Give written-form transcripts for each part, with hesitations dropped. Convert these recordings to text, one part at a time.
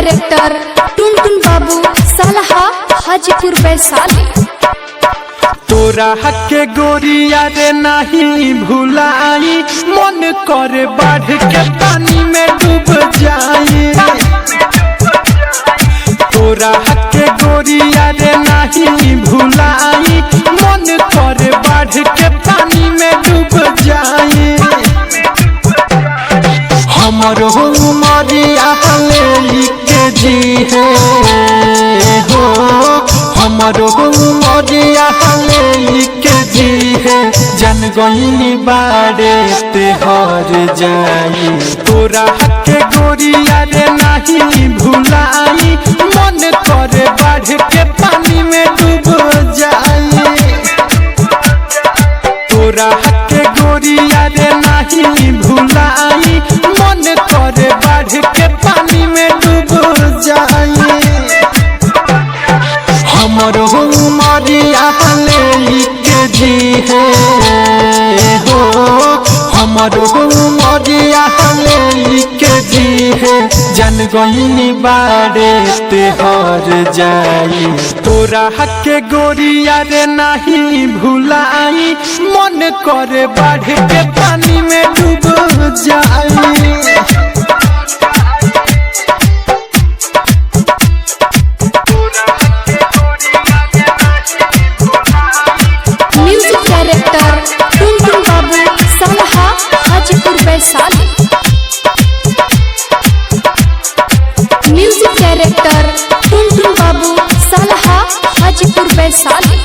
Director Tuntun Babu Salha Hajipur Vaishali. तोरा के गोरिया रे नहीं भुलाई, मन करे बाढ़ के पानी में डूब जाई। तोरा के गोरिया रे नहीं भुलाई, मन करे बाढ़ के पानी में डूब जाई। हमरो उमरिया लेके जी है हो, हमरो उमरिया लेके जी है, जन गईनी बाड़े ते हर जाई। तोरा के गोरिया रे नहीं भुलाई, मन करे बाढ़ के पानी में डूब जाई। तोरा के गोरिया रे नहीं भुलाई, मन करे बाढ़ के पानी में डूब जाई। हमरो उमरिया लेके जी है हो, हमरो उमरिया लेके जी है, जन गईनी बाड़े ते हर जाई। तोरा के गोरिया रे नहीं भुलाई, मन करे बाढ़ के पानी में डूब जाई। Music director Tuntun Babu Salha Hajipur Vaishali. Music director Tuntun Babu Salha Hajipur Vaishali.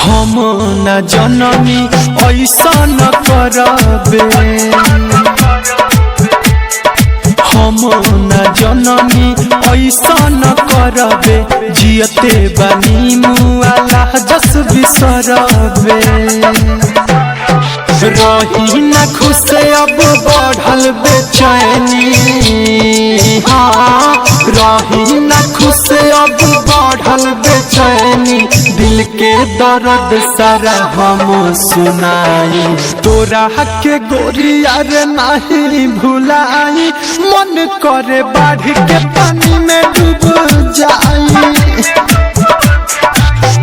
हम न जननी ऐसा न करबे, हम न जननी ऐसा न करबे, जियते बनी मुआला जस बिसरबे। रही न खुश अब बढ़ल बेचैनी, हाँ रही न खुश अब बढ़ल बेचैनी, दिल के दर्द सारा हम सुनाई। तोरा के गोरिया रे नहीं भुलाई, मन करे बाढ़ के पानी में डूब जाई।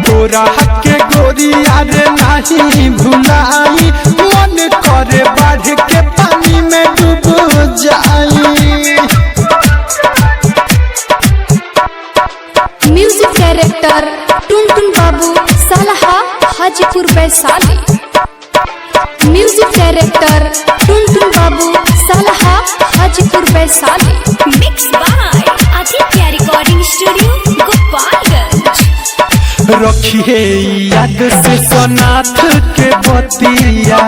तोरा के गोरिया रे नहीं भुलाई, मन करे बाढ़ के पानी में डूब जाई। Music director Tuntun Babu Salha Hajipur Vaishali. Music director Tuntun Babu Salha Hajipur Vaishali. Mix by Aditya recording studio Gopalganj. रखिए याद से सोनाथ के बतिया,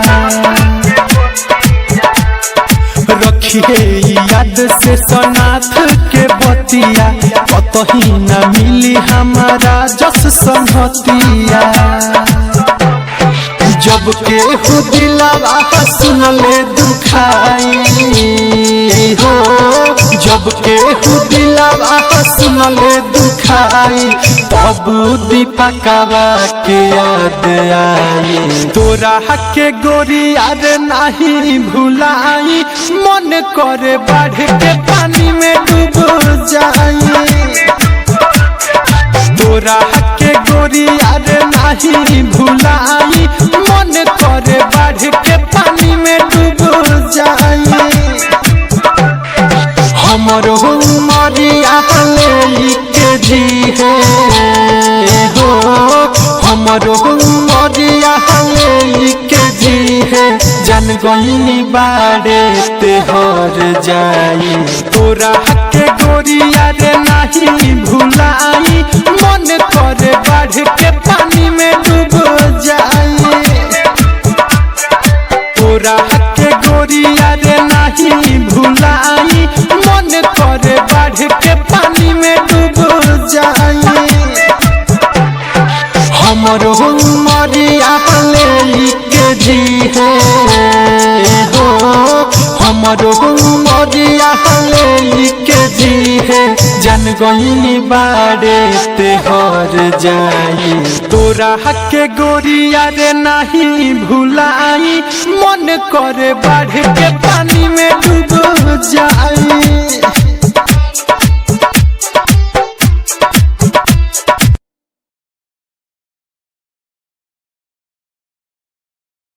रखिए याद से सोनाथ के बतिया, कतही न मिली हमारा जस संगतिया। जब के हो दिलवा सुनले दुखाई हो, जब के हो दिलवा सुनले दुखाई, तब दीपकवा के याद आई। तोरा के गोरिया रे नहीं भुलाई, मन करे बाढ़ के पानी में डूब जाई। तोरा के गोरिया रे नहीं भुलाई, मन करे बाढ़ के पानी में डूब जाई। हमरो उमरिया लेके जी है हो, हमरो उमरिया लेके जी है, जन गईनी बाड़े ते हर जाई। तोरा के गोरिया रे नहीं भुलाई, मन करे बाढ़ के पानी में डूब जाई। तोरा के गोरिया रे नहीं भुलाई, मन करे बाढ़ के पानी में डूब जाई। हमरो उमरिया लेके जी है हो, हमरो उमरिया लेके जी है, जन गईनी बाड़े ते हर जाई। तोरा के गोरिया रे नहीं भुलाई, मन करे बाढ़ के पानी